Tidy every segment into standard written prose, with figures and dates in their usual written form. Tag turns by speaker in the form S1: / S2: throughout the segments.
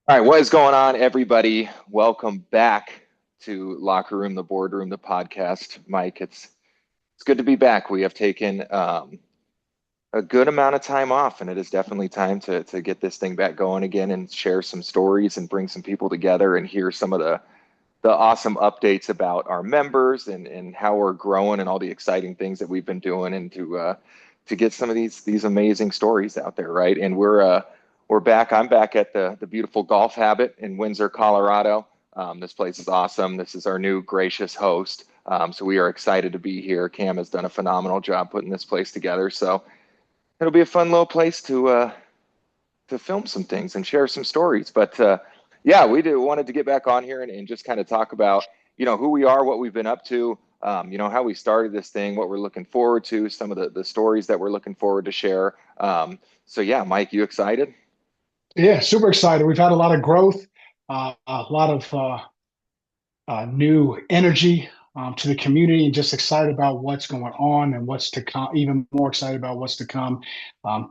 S1: All right, what is going on, everybody? Welcome back to Locker Room, the Boardroom, the podcast. Mike, it's good to be back. We have taken a good amount of time off, and it is definitely time to get this thing back going again and share some stories and bring some people together and hear some of the awesome updates about our members and how we're growing and all the exciting things that we've been doing and to get some of these amazing stories out there, right? And we're back. I'm back at the beautiful Golf Habit in Windsor, Colorado. This place is awesome. This is our new gracious host. So we are excited to be here. Cam has done a phenomenal job putting this place together. So it'll be a fun little place to film some things and share some stories. But yeah, wanted to get back on here and just kind of talk about, who we are, what we've been up to, how we started this thing, what we're looking forward to, some of the stories that we're looking forward to share. So yeah, Mike, you excited?
S2: Yeah, super excited. We've had a lot of growth, a lot of new energy to the community, and just excited about what's going on and what's to come. Even more excited about what's to come.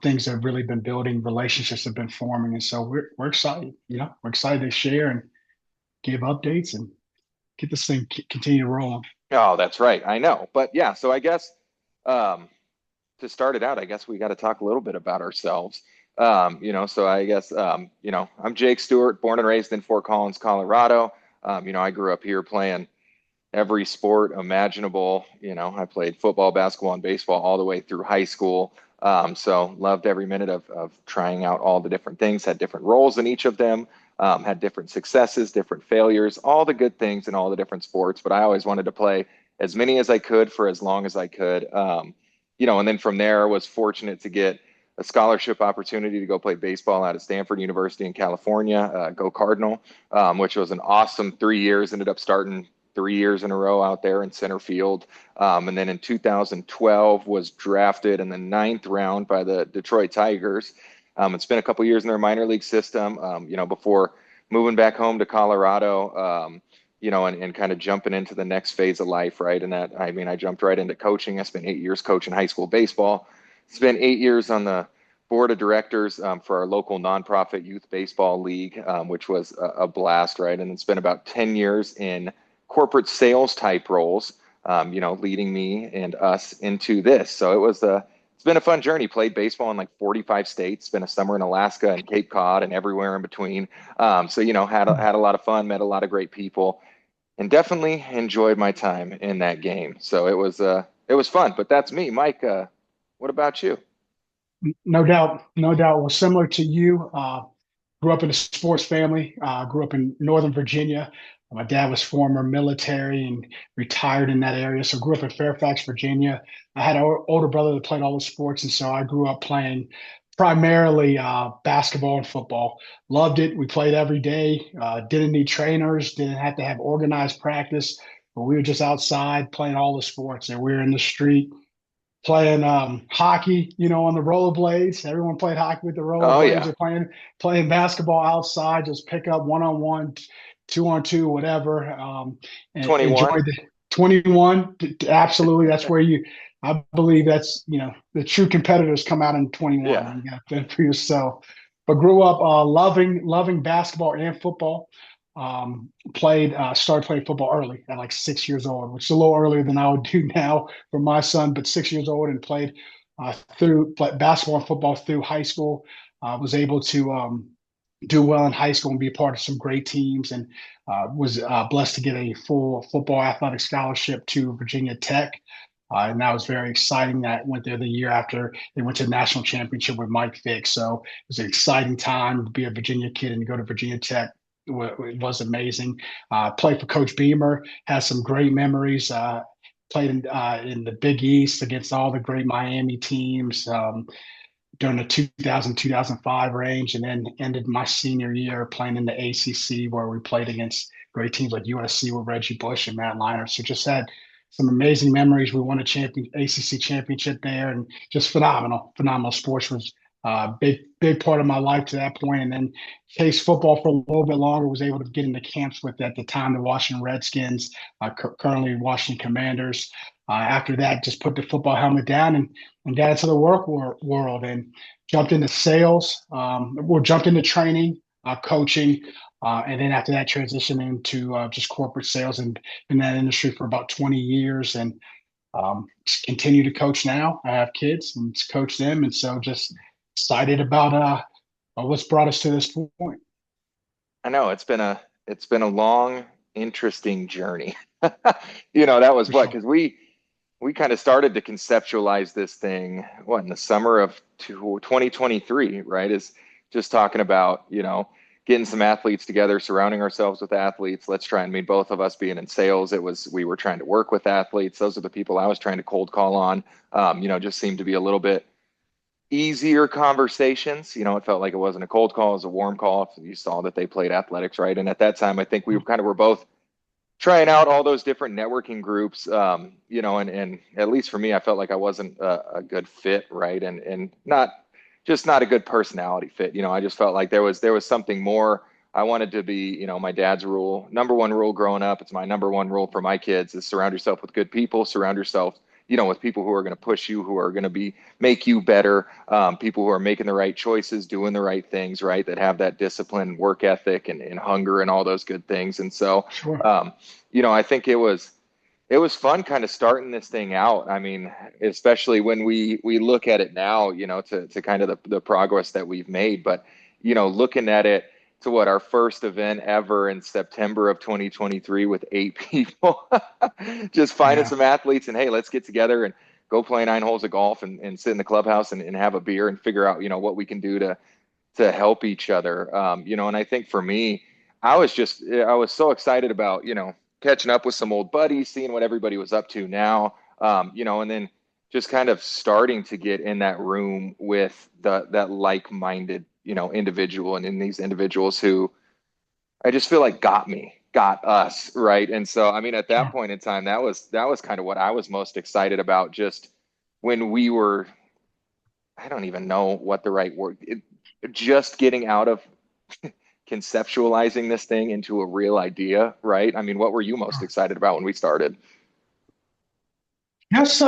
S2: Things have really been building, relationships have been forming, and so we're excited. We're excited to share and give updates and get this thing continue rolling.
S1: Oh, that's right. I know. But yeah, so I guess um, to start it out, I guess we got to talk a little bit about ourselves. So I guess, I'm Jake Stewart, born and raised in Fort Collins, Colorado. I grew up here playing every sport imaginable. I played football, basketball, and baseball all the way through high school. So loved every minute of trying out all the different things, had different roles in each of them, had different successes, different failures, all the good things in all the different sports. But I always wanted to play as many as I could for as long as I could. And then from there, I was fortunate to get a scholarship opportunity to go play baseball out of Stanford University in California, go Cardinal, which was an awesome 3 years. Ended up starting 3 years in a row out there in center field. And then in 2012 was drafted in the ninth round by the Detroit Tigers. It's been a couple years in their minor league system, before moving back home to Colorado, and kind of jumping into the next phase of life, right? And I jumped right into coaching. I spent 8 years coaching high school baseball, spent 8 years on the board of directors for our local nonprofit youth baseball league, which was a blast, right? And then spent about 10 years in corporate sales type roles, leading me and us into this. So it's been a fun journey. Played baseball in like 45 states, spent a summer in Alaska and Cape Cod and everywhere in between. Had a lot of fun, met a lot of great people, and definitely enjoyed my time in that game. So it was fun. But that's me, Mike. What about you?
S2: No doubt, no doubt. Well, similar to you, grew up in a sports family. Grew up in Northern Virginia. My dad was former military and retired in that area. So grew up in Fairfax, Virginia. I had an older brother that played all the sports, and so I grew up playing primarily basketball and football. Loved it. We played every day. Didn't need trainers. Didn't have to have organized practice. But we were just outside playing all the sports, and we were in the street playing hockey, on the rollerblades. Everyone played hockey with the
S1: Oh
S2: rollerblades
S1: yeah,
S2: or playing basketball outside, just pick up one on one, two on two, whatever. And enjoy
S1: 21.
S2: the 21. Absolutely. That's where I believe that's, the true competitors come out in 21.
S1: Yeah.
S2: You got to fend for yourself. But grew up loving basketball and football. Started playing football early at like 6 years old, which is a little earlier than I would do now for my son, but 6 years old, and played through basketball and football through high school. Was able to do well in high school and be a part of some great teams, and was blessed to get a full football athletic scholarship to Virginia Tech. And that was very exciting. That went there the year after they went to the national championship with Mike Vick. So it was an exciting time to be a Virginia kid and go to Virginia Tech. It was amazing. Played for Coach Beamer. Has some great memories. Played in the Big East against all the great Miami teams during the 2000-2005 range, and then ended my senior year playing in the ACC, where we played against great teams like USC with Reggie Bush and Matt Leinart. So just had some amazing memories. We won a ACC championship there, and just phenomenal. Sports was big part of my life to that point, and then chased football for a little bit longer. Was able to get into camps with, at the time, the Washington Redskins, currently Washington Commanders. After that, just put the football helmet down and got into the world and jumped into sales, or jumped into training coaching, and then after that, transition into just corporate sales and in that industry for about 20 years, and continue to coach now. I have kids and coach them, and so just excited about what's brought us to this point.
S1: I know it's been a long, interesting journey. That was
S2: For
S1: what,
S2: sure.
S1: because we kind of started to conceptualize this thing, what, in the summer of 2023, right? Is just talking about, getting some athletes together, surrounding ourselves with athletes. Let's try and meet both of us being in sales. We were trying to work with athletes. Those are the people I was trying to cold call on. Just seemed to be a little bit easier conversations. It felt like it wasn't a cold call, it was a warm call. You saw that they played athletics, right? And at that time, I think we kind of were both trying out all those different networking groups, and at least for me, I felt like I wasn't a good fit, right? And not a good personality fit. I just felt like there was something more. I wanted to be, my dad's number one rule growing up. It's my number one rule for my kids is surround yourself with good people, surround yourself, with people who are going to push you, who are going to make you better, people who are making the right choices, doing the right things, right? That have that discipline, work ethic, and hunger and all those good things. And so,
S2: Sure.
S1: um, I think it was fun kind of starting this thing out. I mean, especially when we look at it now, to kind of the progress that we've made. But, looking at it to what our first event ever in September of 2023 with 8 people, just finding
S2: Yeah.
S1: some athletes and hey, let's get together and go play 9 holes of golf and sit in the clubhouse and have a beer and figure out, what we can do to help each other. And I think for me, I was so excited about, catching up with some old buddies, seeing what everybody was up to now, and then just kind of starting to get in that room with that like-minded, individual and in these individuals who I just feel like got us, right? And so, I mean, at that
S2: Sure.
S1: point in time, that was kind of what I was most excited about, just when we were, I don't even know what the right word, just getting out of conceptualizing this thing into a real idea, right? I mean, what were you most
S2: Sure.
S1: excited about when we started?
S2: Just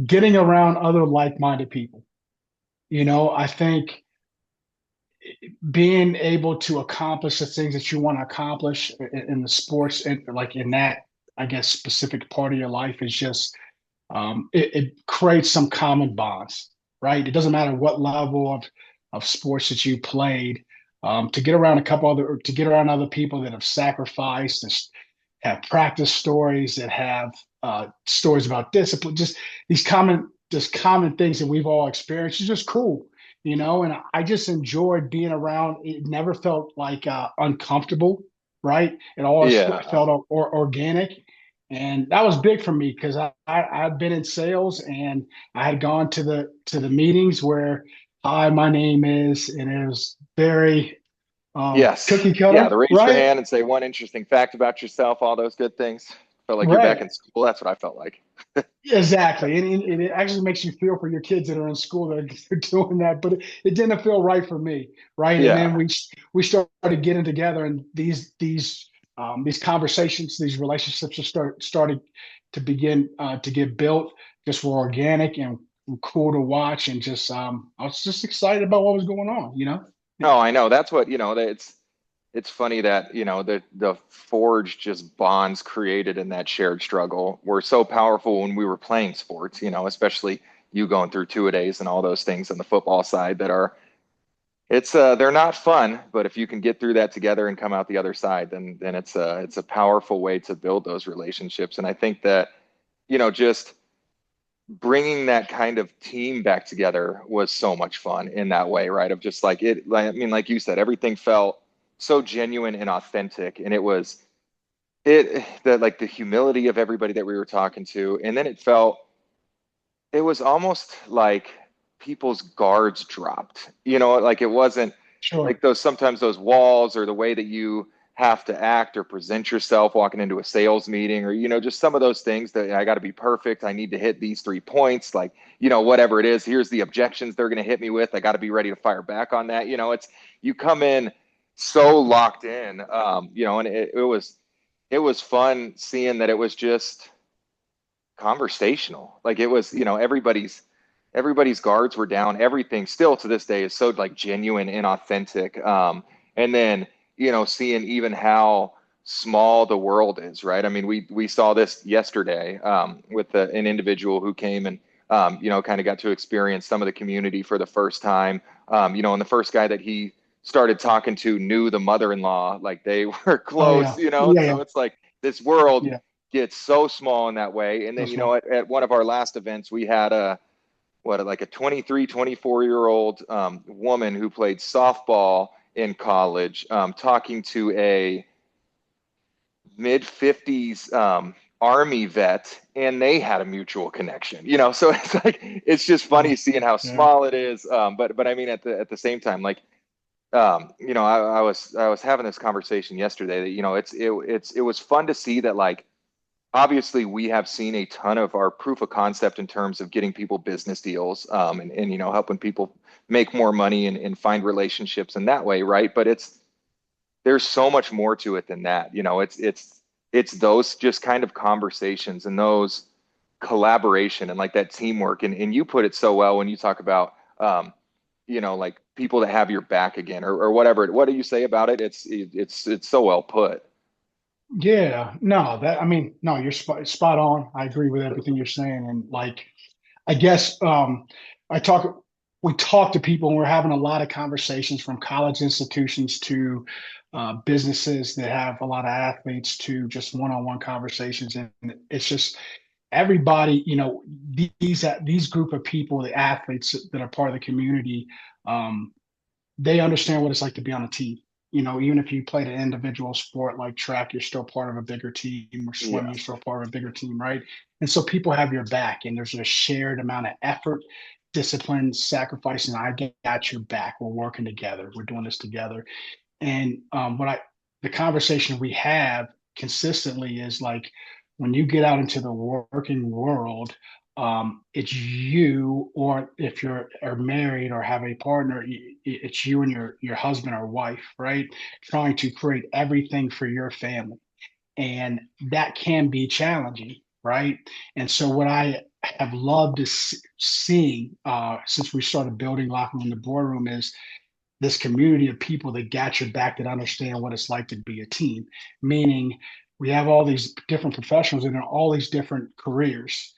S2: getting around other like-minded people. I think being able to accomplish the things that you want to accomplish in the sports and like in that, I guess, specific part of your life is just it creates some common bonds, right? It doesn't matter what level of sports that you played. To get around to get around other people that have sacrificed, that have practice stories, that have stories about discipline, just common things that we've all experienced is just cool, And I just enjoyed being around. It never felt like uncomfortable, right? It always
S1: Yeah.
S2: felt organic, and that was big for me because I'd been in sales and I had gone to the meetings where hi, my name is, and it was very
S1: Yes.
S2: cookie
S1: Yeah.
S2: cutter,
S1: The raise your
S2: right?
S1: hand and say one interesting fact about yourself, all those good things. Felt like you're back
S2: Right.
S1: in school. That's what I felt like.
S2: Exactly. And it actually makes you feel for your kids that are in school that are doing that, but it didn't feel right for me. Right. And then
S1: Yeah.
S2: we started getting together, and these conversations, these relationships just started to begin to get built, just were organic and cool to watch. And just I was just excited about what was going on. Yeah.
S1: No, I know. That's what, it's funny that, the forged just bonds created in that shared struggle were so powerful when we were playing sports, especially you going through two-a-days and all those things on the football side that are they're not fun, but if you can get through that together and come out the other side, then it's a powerful way to build those relationships. And I think that, just bringing that kind of team back together was so much fun in that way, right? Of just like I mean, like you said, everything felt so genuine and authentic, and it was like the humility of everybody that we were talking to, and then it was almost like people's guards dropped. Like it wasn't
S2: Sure.
S1: like sometimes those walls or the way that you have to act or present yourself walking into a sales meeting or just some of those things that I got to be perfect. I need to hit these 3 points, like, whatever it is. Here's the objections they're going to hit me with. I got to be ready to fire back on that. It's you come in so locked in, and it was fun seeing that it was just conversational. Like it was, everybody's everybody's guards were down. Everything still to this day is so like genuine and authentic. And then, seeing even how small the world is, right? I mean, we saw this yesterday with an individual who came and kind of got to experience some of the community for the first time. And the first guy that he started talking to knew the mother-in-law, like they were
S2: Oh
S1: close,
S2: yeah, yeah,
S1: so
S2: yeah,
S1: it's like this world
S2: yeah.
S1: gets so small in that way. And then,
S2: That's one.
S1: at one of our last events, we had like a 23, 24-year old woman who played softball in college, talking to a mid 50s army vet, and they had a mutual connection, so it's like it's just funny
S2: Yeah,
S1: seeing how
S2: yeah,
S1: small it is. But I mean, at the same time, like I was having this conversation yesterday that it was fun to see that, like, obviously we have seen a ton of our proof of concept in terms of getting people business deals, and helping people make more money and find relationships in that way, right? But there's so much more to it than that. It's those just kind of conversations and those collaboration and like that teamwork. And you put it so well when you talk about like people that have your back again, or whatever. What do you say about it? It's so well put.
S2: yeah. No, that I mean, no, you're spot on. I agree with everything you're saying, and like, I guess I talk. We talk to people, and we're having a lot of conversations from college institutions to businesses that have a lot of athletes to just one-on-one conversations, and it's just everybody. These group of people, the athletes that are part of the community. Um, they understand what it's like to be on a team. Even if you played an individual sport like track, you're still part of a bigger team, or swimming,
S1: Yeah.
S2: you're still part of a bigger team, right? And so people have your back, and there's a shared amount of effort, discipline, sacrifice, and I got your back. We're working together. We're doing this together. And the conversation we have consistently is like when you get out into the working world, it's you, or if you're are married or have a partner, it's you and your husband or wife, right? Trying to create everything for your family, and that can be challenging, right? And so what I have loved to seeing since we started building Locker Room, the Boardroom, is this community of people that got your back, that understand what it's like to be a team. Meaning, we have all these different professionals and all these different careers.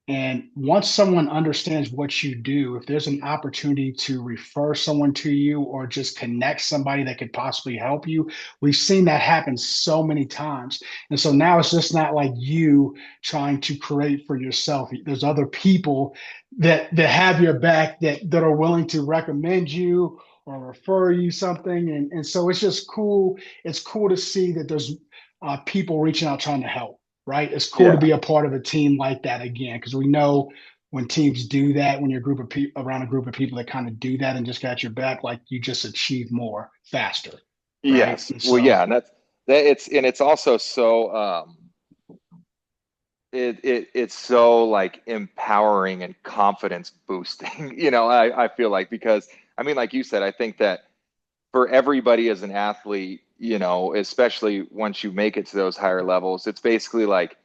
S2: And once someone understands what you do, if there's an opportunity to refer someone to you or just connect somebody that could possibly help you, we've seen that happen so many times. And so now it's just not like you trying to create for yourself. There's other people that have your back, that are willing to recommend you or refer you something. And so it's just cool. It's cool to see that there's people reaching out trying to help, right? It's cool to
S1: Yeah.
S2: be a part of a team like that again, because we know when teams do that, when you're a group of people around a group of people that kind of do that and just got your back, like you just achieve more faster, right?
S1: Yes.
S2: And
S1: Well,
S2: so,
S1: yeah, and it's also so it's so like empowering and confidence boosting. I feel like, because I mean, like you said, I think that for everybody as an athlete, especially once you make it to those higher levels, it's basically like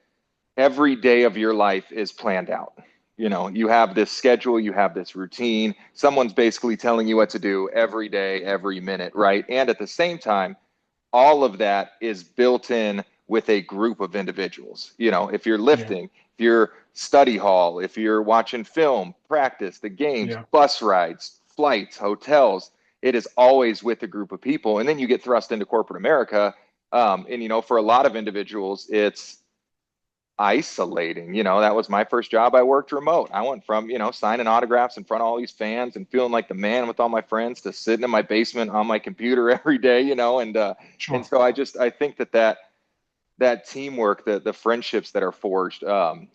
S1: every day of your life is planned out. You have this schedule, you have this routine. Someone's basically telling you what to do every day, every minute, right? And at the same time, all of that is built in with a group of individuals. If you're
S2: yeah,
S1: lifting, if you're study hall, if you're watching film, practice, the games,
S2: yeah,
S1: bus rides, flights, hotels, it is always with a group of people. And then you get thrust into corporate America. And, for a lot of individuals, it's isolating. That was my first job. I worked remote. I went from, signing autographs in front of all these fans and feeling like the man with all my friends to sitting in my basement on my computer every day, and
S2: sure.
S1: so I think that teamwork, the friendships that are forged,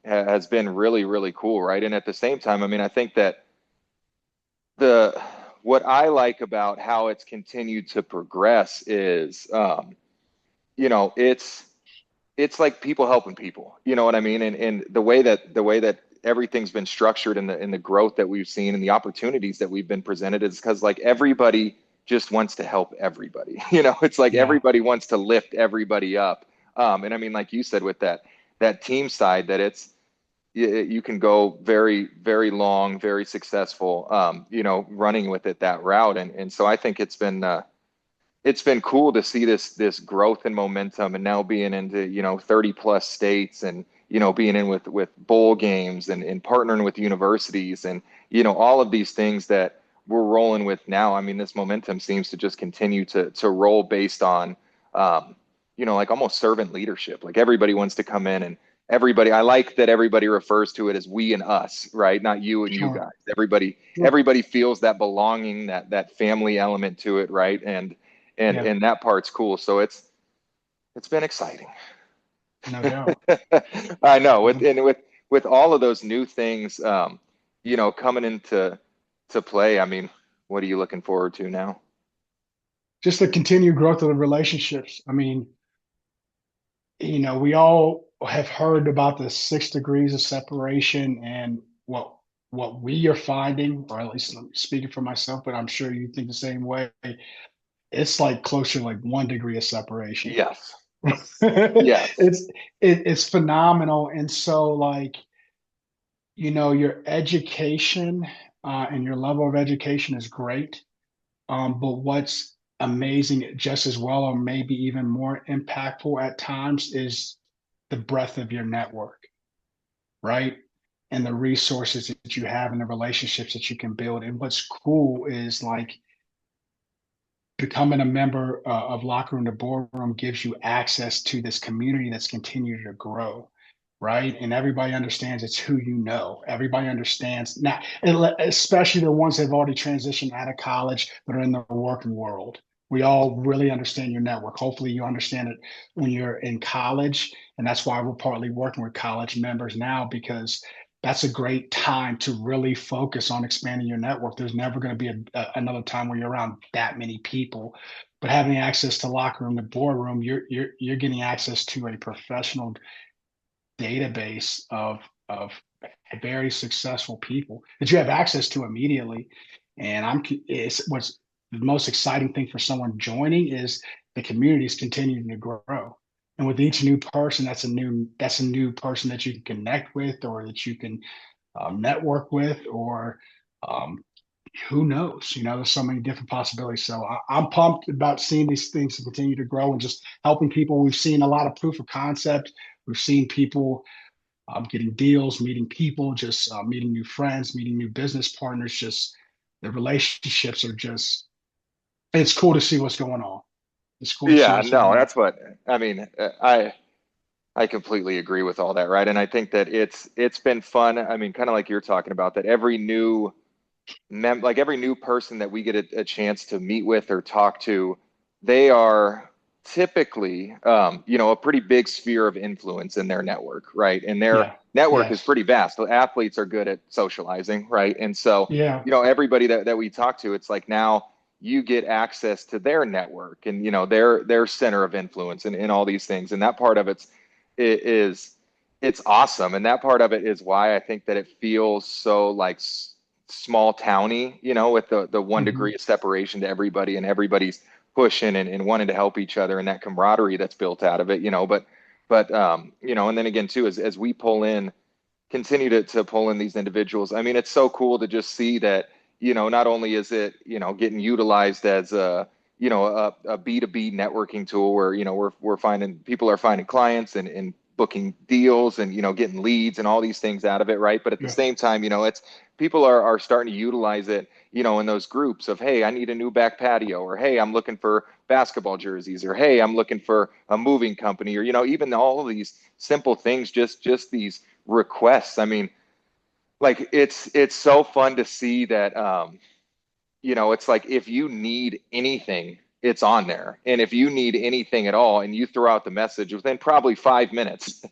S1: has been really, really cool, right? And at the same time, I mean, I think that the what I like about how it's continued to progress is, it's like people helping people. You know what I mean? And the way that everything's been structured, and the growth that we've seen and the opportunities that we've been presented, is because like everybody just wants to help everybody. It's like
S2: Yeah,
S1: everybody wants to lift everybody up. And I mean, like you said, with that team side, that it's you can go very, very long, very successful, running with it that route. And so I think it's been cool to see this growth and momentum, and now being into 30 plus states, and being in with bowl games, and partnering with universities, and all of these things that we're rolling with now. I mean, this momentum seems to just continue to roll based on like almost servant leadership. Like everybody wants to come in, and everybody, I like that everybody refers to it as we and us, right? Not you and you
S2: Sure.
S1: guys. Everybody feels that belonging, that family element to it, right?
S2: Yeah,
S1: And that part's cool. So it's been exciting.
S2: no doubt.
S1: I know,
S2: No.
S1: with all of those new things, coming into to play. I mean, what are you looking forward to now?
S2: Just the continued growth of the relationships. I mean, we all have heard about the 6 degrees of separation, and what we are finding, or at least I'm speaking for myself, but I'm sure you think the same way. It's like closer to like 1 degree of separation.
S1: Yes. Yes.
S2: It's phenomenal, and so like your education and your level of education is great. But what's amazing just as well, or maybe even more impactful at times, is the breadth of your network, right? And the resources that you have and the relationships that you can build. And what's cool is like becoming a member of Locker Room to Boardroom gives you access to this community that's continued to grow, right? And everybody understands it's who you know. Everybody understands now, especially the ones that have already transitioned out of college but are in the working world. We all really understand your network. Hopefully, you understand it when you're in college, and that's why we're partly working with college members now, because that's a great time to really focus on expanding your network. There's never going to be another time where you're around that many people, but having access to Locker Room, the Boardroom, you're getting access to a professional database of very successful people that you have access to immediately. And it's what's the most exciting thing for someone joining is the community is continuing to grow. And with each new person, that's a new person that you can connect with, or that you can network with, or um, who knows? There's so many different possibilities. So I'm pumped about seeing these things continue to grow and just helping people. We've seen a lot of proof of concept. We've seen people getting deals, meeting people, just meeting new friends, meeting new business partners. Just the relationships are just, it's cool to see what's going on. It's cool to see
S1: Yeah,
S2: what's
S1: no,
S2: going on.
S1: that's what I mean. I completely agree with all that, right? And I think that it's been fun. I mean, kind of like you're talking about, that like every new person that we get a chance to meet with or talk to, they are typically, a pretty big sphere of influence in their network, right? And their
S2: Yeah.
S1: network is
S2: Yes.
S1: pretty vast. So athletes are good at socializing, right? And so,
S2: Yeah.
S1: everybody that we talk to, it's like now you get access to their network, and their center of influence, and all these things. And that part of it is it's awesome. And that part of it is why I think that it feels so like small towny, with the 1 degree
S2: Hmm.
S1: of separation to everybody, and everybody's pushing and wanting to help each other, and that camaraderie that's built out of it, and then again too, as we continue to pull in these individuals. I mean, it's so cool to just see that, not only is it, getting utilized as a B2B networking tool where, we're finding people are finding clients, and booking deals, and, getting leads and all these things out of it. Right. But at the
S2: Yeah.
S1: same time, it's people are starting to utilize it, in those groups of, hey, I need a new back patio, or, hey, I'm looking for basketball jerseys, or, hey, I'm looking for a moving company, or, even all of these simple things, just these requests. I mean, like it's so fun to see that it's like if you need anything, it's on there. And if you need anything at all and you throw out the message, within probably 5 minutes,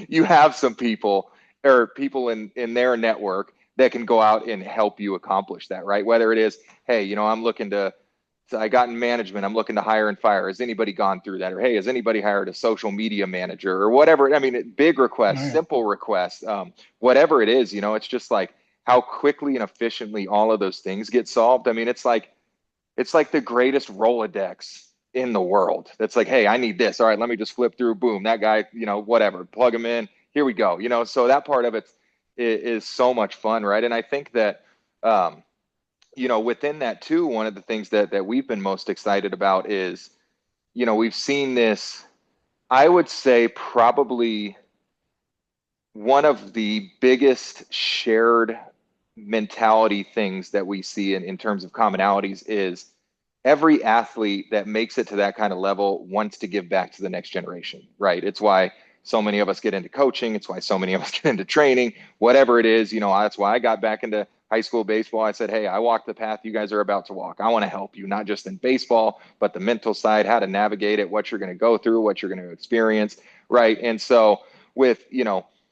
S1: you have some people, or people in their network, that can go out and help you accomplish that, right? Whether it is, hey, I'm looking to so I got in management. I'm looking to hire and fire. Has anybody gone through that? Or, hey, has anybody hired a social media manager, or whatever? I mean, big
S2: Oh,
S1: requests,
S2: yeah.
S1: simple requests, whatever it is, it's just like how quickly and efficiently all of those things get solved. I mean, it's like the greatest Rolodex in the world. That's like, hey, I need this. All right, let me just flip through. Boom, that guy, whatever. Plug him in. Here we go. So that part of it, is so much fun, right? And I think that, um, within that too, one of the things that we've been most excited about is, we've seen this, I would say probably one of the biggest shared mentality things that we see in terms of commonalities is every athlete that makes it to that kind of level wants to give back to the next generation, right? It's why so many of us get into coaching. It's why so many of us get into training, whatever it is. That's why I got back into high school baseball. I said, hey, I walked the path you guys are about to walk. I want to help you, not just in baseball, but the mental side, how to navigate it, what you're going to go through, what you're going to experience, right? And so with,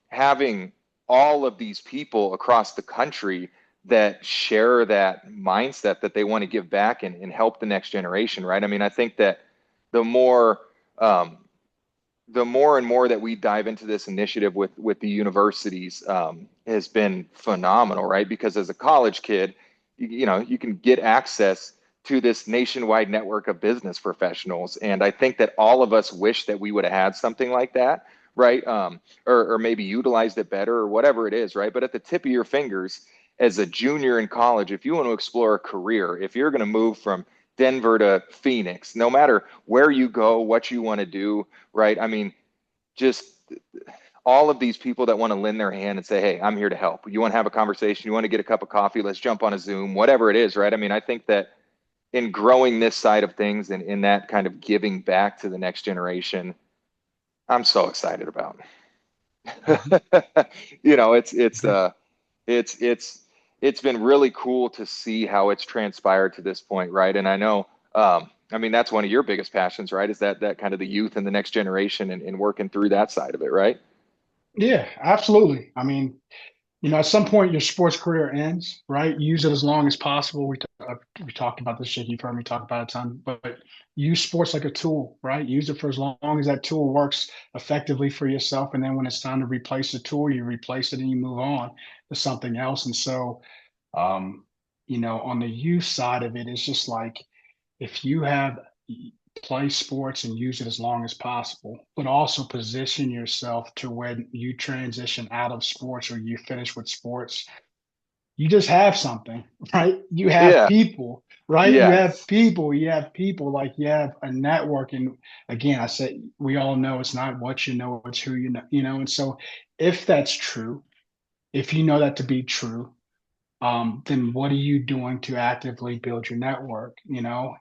S1: having all of these people across the country that share that mindset that they want to give back and help the next generation, right? I mean, I think that the more um, the more and more that we dive into this initiative with the universities has been phenomenal, right? Because as a college kid, you can get access to this nationwide network of business professionals, and I think that all of us wish that we would have had something like that, right? Or maybe utilized it better, or whatever it is, right? But at the tip of your fingers, as a junior in college, if you want to explore a career, if you're going to move from Denver to Phoenix, no matter where you go, what you want to do, right? I mean, just all of these people that want to lend their hand and say, hey, I'm here to help. You want to have a conversation? You want to get a cup of coffee? Let's jump on a Zoom, whatever it is, right? I mean, I think that in growing this side of things and in that kind of giving back to the next generation, I'm so excited about.
S2: Mhm.
S1: you know, it's it's
S2: Okay.
S1: uh it's it's it's been really cool to see how it's transpired to this point, right? And I know, I mean, that's one of your biggest passions, right? Is that kind of the youth and the next generation and working through that side of it, right?
S2: Yeah, absolutely. I mean, at some point your sports career ends, right? Use it as long as possible. We talked about this shit. You've heard me talk about it a ton, but use sports like a tool, right? Use it for as long as that tool works effectively for yourself. And then when it's time to replace the tool, you replace it and you move on to something else. And so, um, on the youth side of it, it's just like if you have play sports and use it as long as possible, but also position yourself to when you transition out of sports or you finish with sports, you just have something, right? You have
S1: Yeah.
S2: people, right?
S1: Yes.
S2: You have people like you have a network. And again, I said, we all know it's not what you know, it's who you know. And so if that's true, if you know that to be true, then what are you doing to actively build your network?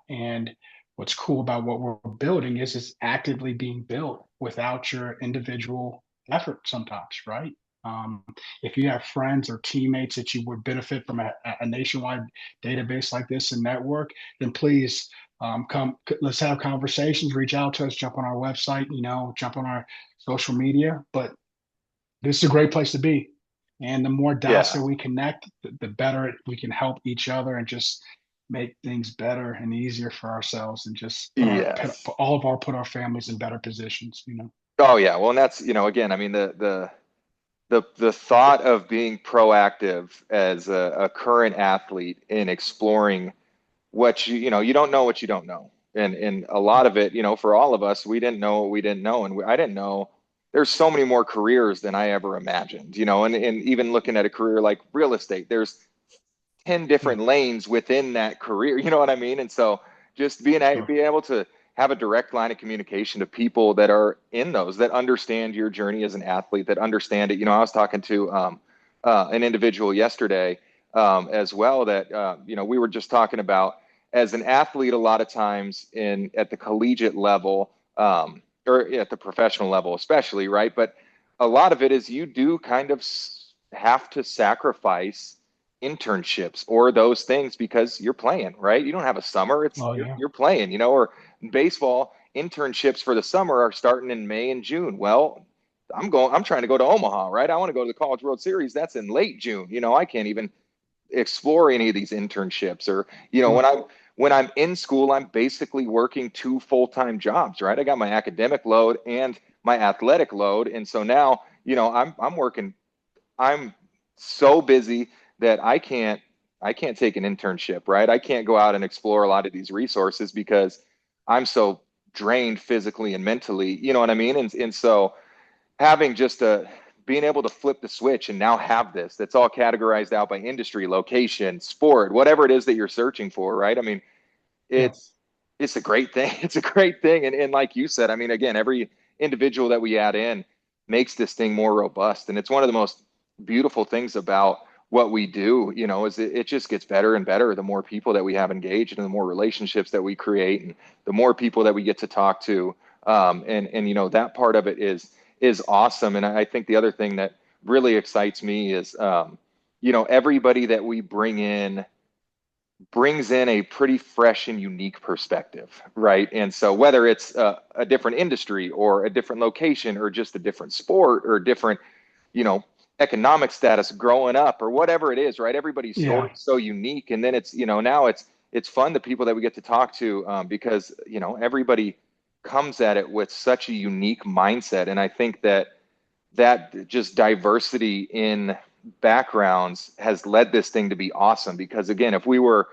S2: And what's cool about what we're building is it's actively being built without your individual effort sometimes, right? Um, if you have friends or teammates that you would benefit from a nationwide database like this and network, then please come. Let's have conversations. Reach out to us. Jump on our website. Jump on our social media. But this is a great place to be. And the more dots
S1: Yeah.
S2: that we connect, the better we can help each other and just make things better and easier for ourselves and just
S1: Yes.
S2: put our families in better positions.
S1: Oh yeah. Well, and that's, again, I mean, the thought of being proactive as a current athlete in exploring what you don't know what you don't know. And a lot of it, for all of us, we didn't know what we didn't know. And I didn't know there's so many more careers than I ever imagined, and even looking at a career like real estate, there's 10
S2: Yeah,
S1: different lanes within that career. You know what I mean? And so just
S2: sure.
S1: being able to have a direct line of communication to people that are in those, that understand your journey as an athlete, that understand it. I was talking to an individual yesterday as well that, we were just talking about as an athlete, a lot of times at the collegiate level, or at the professional level, especially, right? But a lot of it is you do kind of have to sacrifice internships or those things because you're playing, right? You don't have a summer, it's
S2: Oh
S1: you're,
S2: yeah.
S1: you're playing, or baseball internships for the summer are starting in May and June. Well, I'm trying to go to Omaha, right? I want to go to the College World Series. That's in late June. I can't even explore any of these internships or,
S2: Sure.
S1: when I'm in school, I'm basically working two full-time jobs, right? I got my academic load and my athletic load. And so now, I'm working, I'm so busy that I can't take an internship, right? I can't go out and explore a lot of these resources because I'm so drained physically and mentally, you know what I mean? And so having just being able to flip the switch and now have this that's all categorized out by industry, location, sport, whatever it is that you're searching for, right? I mean,
S2: Yeah.
S1: it's it's a great thing. It's a great thing. And like you said, I mean, again, every individual that we add in makes this thing more robust. And it's one of the most beautiful things about what we do, is it just gets better and better the more people that we have engaged and the more relationships that we create and the more people that we get to talk to. And that part of it is awesome. And I think the other thing that really excites me is everybody that we bring in brings in a pretty fresh and unique perspective, right? And so whether it's a different industry or a different location or just a different sport or a different, you know, economic status growing up or whatever it is, right? Everybody's story
S2: Yeah.
S1: is so unique. And then it's, now it's fun the people that we get to talk to because, everybody comes at it with such a unique mindset. And I think that just diversity in backgrounds has led this thing to be awesome because again, if we were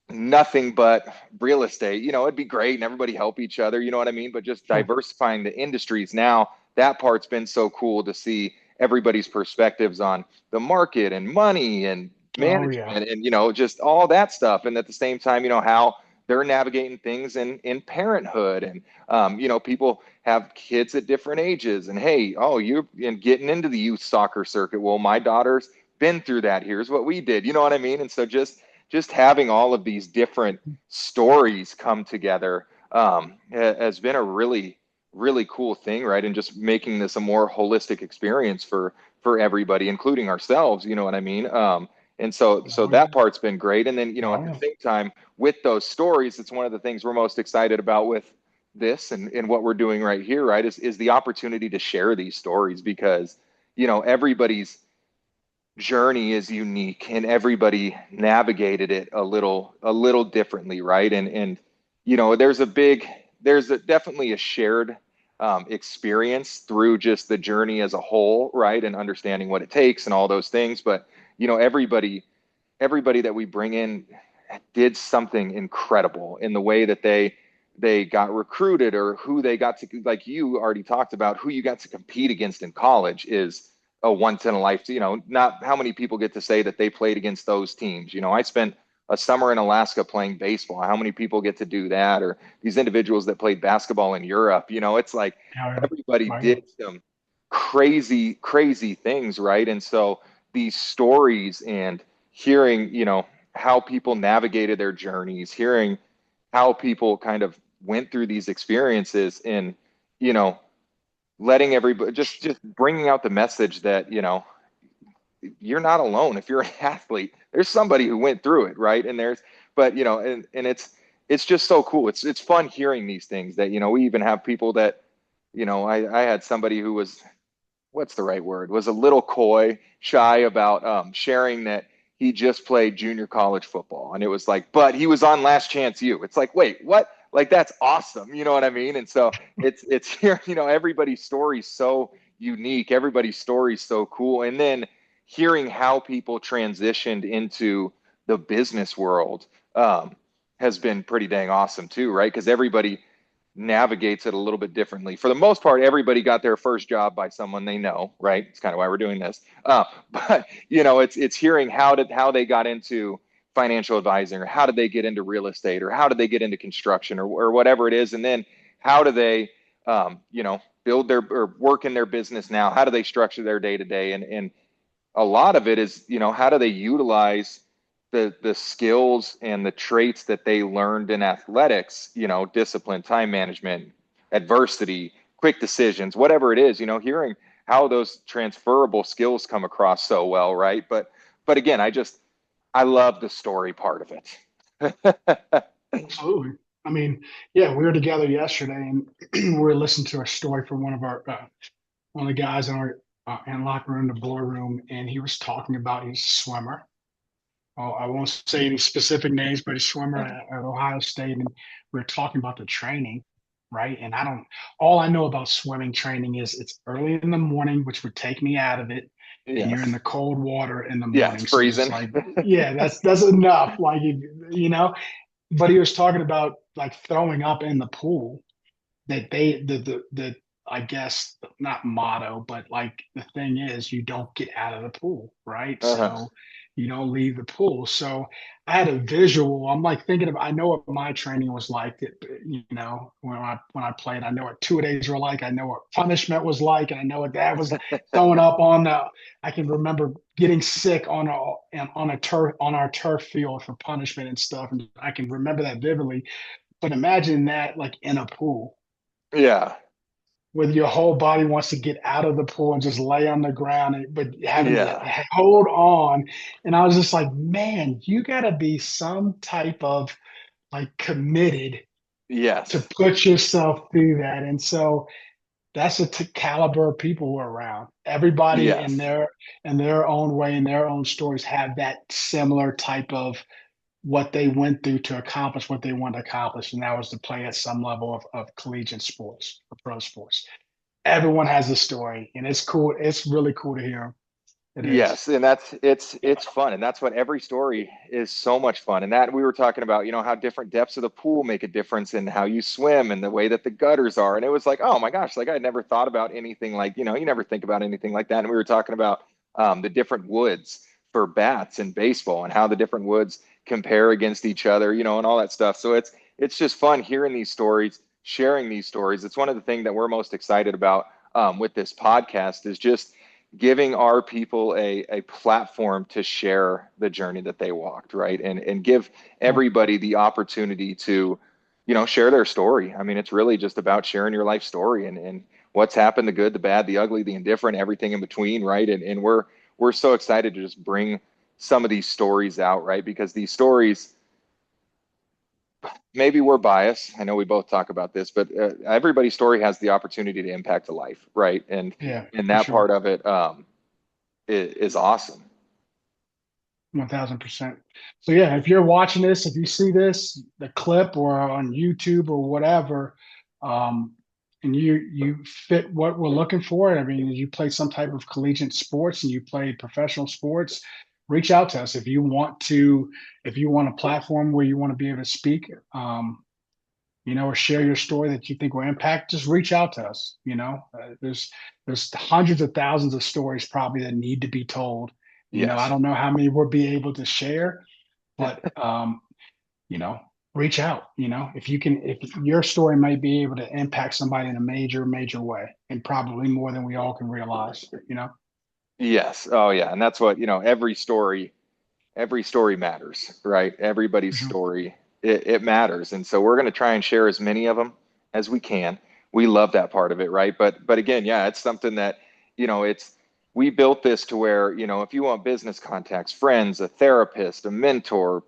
S1: nothing but real estate, it'd be great and everybody help each other, you know what I mean? But just
S2: Sure.
S1: diversifying the industries now, that part's been so cool to see everybody's perspectives on the market and money and
S2: Oh yeah.
S1: management and just all that stuff. And at the same time, how they're navigating things in parenthood and people have kids at different ages and hey, oh, you're getting into the youth soccer circuit. Well, my daughter's been through that. Here's what we did. You know what I mean? And so just having all of these different stories come together has been a really really cool thing, right? And just making this a more holistic experience for everybody, including ourselves. You know what I mean? And so
S2: Oh yeah.
S1: that part's been great. And then at
S2: Oh
S1: the
S2: yeah.
S1: same time, with those stories, it's one of the things we're most excited about with this and what we're doing right here, right? Is the opportunity to share these stories because everybody's journey is unique and everybody navigated it a little differently, right? And there's definitely a shared experience through just the journey as a whole, right? And understanding what it takes and all those things. But everybody that we bring in did something incredible in the way that they got recruited or who they got to, like you already talked about, who you got to compete against in college is a once in a life, not how many people get to say that they played against those teams. I spent a summer in Alaska playing baseball. How many people get to do that? Or these individuals that played basketball in Europe, it's like
S2: Oh yeah.
S1: everybody
S2: Oh yeah.
S1: did some crazy, crazy things, right? And so these stories and hearing, how people navigated their journeys, hearing how people kind of went through these experiences and, you know, letting everybody just bringing out the message that, you're not alone. If you're an athlete, there's somebody who went through it, right? And but and it's just so cool. It's fun hearing these things that, we even have people that, I had somebody who was what's the right word, was a little coy, shy about sharing that he just played junior college football. And it was like, but he was on Last Chance U. It's like, wait, what? Like, that's awesome. You know what I mean? And so it's here, everybody's story's so unique. Everybody's story's so cool. And then hearing how people transitioned into the business world has been pretty dang awesome too, right? Because everybody navigates it a little bit differently. For the most part, everybody got their first job by someone they know, right? It's kind of why we're doing this. But it's hearing how they got into financial advising, or how did they get into real estate, or how did they get into construction, or whatever it is, and then how do they, build their or work in their business now? How do they structure their day to day? And a lot of it is, how do they utilize the skills and the traits that they learned in athletics, discipline, time management, adversity, quick decisions, whatever it is, hearing how those transferable skills come across so well, right? But again, I love the story part of it.
S2: Absolutely. I mean, yeah, we were together yesterday and we were listening to a story from one of the guys in locker room, the boardroom, and he was talking about his swimmer. Oh, I won't say any specific names, but he's a swimmer at Ohio State, and we are talking about the training, right? And I don't. All I know about swimming training is it's early in the morning, which would take me out of it, and you're in
S1: Yes.
S2: the cold water in the
S1: Yeah, it's
S2: morning. So it's
S1: freezing.
S2: like, yeah, that's enough. Like you know, but he was talking about like throwing up in the pool that they the I guess not motto, but like the thing is, you don't get out of the pool, right?
S1: Uh-huh.
S2: So you don't leave the pool. So I had a visual. I'm like thinking of. I know what my training was like. When I played, I know what 2 days were like. I know what punishment was like, and I know what that was throwing up on. I can remember getting sick on our turf field for punishment and stuff, and I can remember that vividly. But imagine that like in a pool
S1: Yeah.
S2: where your whole body wants to get out of the pool and just lay on the ground, but having to
S1: Yeah.
S2: hold on. And I was just like, man, you got to be some type of like committed to
S1: Yes.
S2: put yourself through that. And so that's the caliber of people who are around. Everybody
S1: Yes.
S2: in their own way, in their own stories, have that similar type of what they went through to accomplish what they wanted to accomplish, and that was to play at some level of collegiate sports or pro sports. Everyone has a story, and it's cool. It's really cool to hear. It is.
S1: Yes, and it's fun, and that's what every story is so much fun. And that we were talking about, how different depths of the pool make a difference in how you swim and the way that the gutters are. And it was like, oh my gosh, like I never thought about anything like, you never think about anything like that. And we were talking about the different woods for bats in baseball and how the different woods compare against each other, and all that stuff. So it's just fun hearing these stories, sharing these stories. It's one of the things that we're most excited about with this podcast is just giving our people a platform to share the journey that they walked, right? And give
S2: Well,
S1: everybody the opportunity to, share their story. I mean, it's really just about sharing your life story and what's happened, the good, the bad, the ugly, the indifferent, everything in between, right? And we're so excited to just bring some of these stories out, right? Because these stories, maybe we're biased. I know we both talk about this, but everybody's story has the opportunity to impact a life, right?
S2: yeah,
S1: And
S2: for
S1: that part
S2: sure.
S1: of it, is awesome.
S2: 1000%. So yeah, if you're watching this, if you see this, the clip or on YouTube or whatever, um, and you fit what we're looking for. I mean, you play some type of collegiate sports and you play professional sports, reach out to us if you want a platform where you want to be able to speak, or share your story that you think will impact. Just reach out to us. There's hundreds of thousands of stories probably that need to be told. I
S1: Yes.
S2: don't know how many we'll be able to share, but you know, reach out. If your story might be able to impact somebody in a major, major way, and probably more than we all can realize.
S1: Yes. Oh, yeah. And that's what, every story matters, right? Everybody's
S2: Mhm.
S1: story, it matters. And so we're going to try and share as many of them as we can. We love that part of it, right? But again, yeah, it's something that, we built this to where, if you want business contacts, friends, a therapist, a mentor,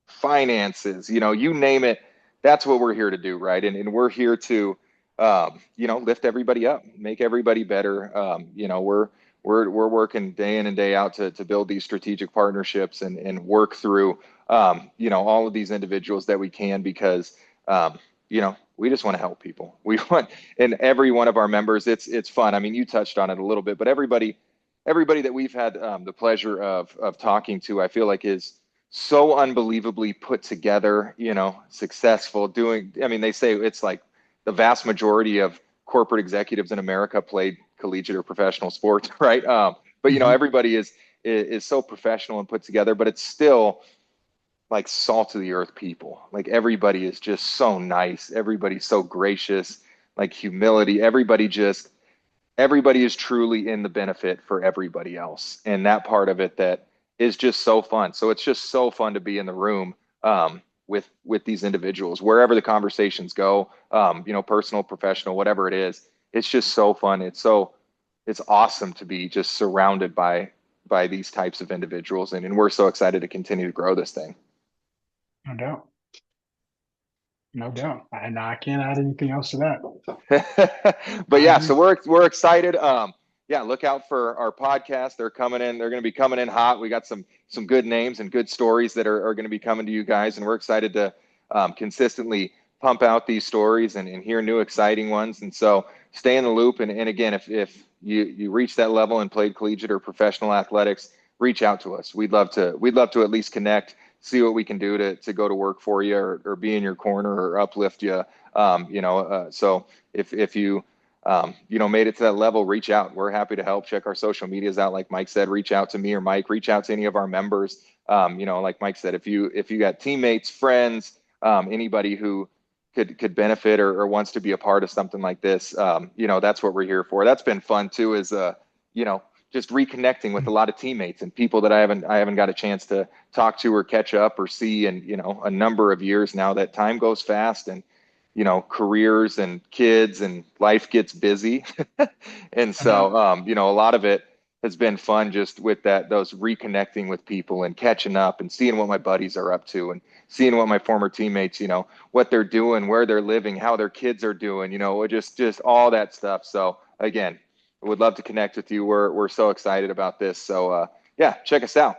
S1: finances, you name it. That's what we're here to do, right? And we're here to, lift everybody up, make everybody better. We're working day in and day out to build these strategic partnerships and work through, all of these individuals that we can because, we just want to help people. We want, and every one of our members, it's fun. I mean, you touched on it a little bit, but everybody that we've had the pleasure of talking to, I feel like is so unbelievably put together, successful doing. I mean, they say it's like the vast majority of corporate executives in America played collegiate or professional sports, right? But
S2: Mhm.
S1: everybody is so professional and put together, but it's still like salt of the earth people. Like everybody is just so nice. Everybody's so gracious, like humility. Everybody is truly in the benefit for everybody else. And that part of it that is just so fun. So it's just so fun to be in the room with these individuals, wherever the conversations go, personal, professional, whatever it is. It's just so fun. It's awesome to be just surrounded by these types of individuals. And we're so excited to continue to grow this thing.
S2: No doubt. No doubt. And I can't add anything else to that.
S1: But
S2: I
S1: yeah, so
S2: agree.
S1: we're excited. Yeah, look out for our podcast. They're coming in. They're going to be coming in hot. We got some good names and good stories that are going to be coming to you guys, and we're excited to consistently pump out these stories and hear new exciting ones. And so stay in the loop. And again, if you reach that level and played collegiate or professional athletics, reach out to us. We'd love to at least connect, see what we can do to go to work for you or be in your corner or uplift you. So if you made it to that level, reach out. We're happy to help. Check our social medias out. Like Mike said, reach out to me or Mike, reach out to any of our members. Like Mike said, if you got teammates, friends, anybody who could benefit or wants to be a part of something like this, that's what we're here for. That's been fun too, is you know, just reconnecting with a lot of teammates and people that I haven't got a chance to talk to or catch up or see in, a number of years now. That time goes fast, and careers and kids and life gets busy. And
S2: I know.
S1: so, a lot of it has been fun, just with those reconnecting with people and catching up and seeing what my buddies are up to and seeing what my former teammates, what they're doing, where they're living, how their kids are doing, just all that stuff. So again, I would love to connect with you. We're so excited about this. So, yeah, check us out.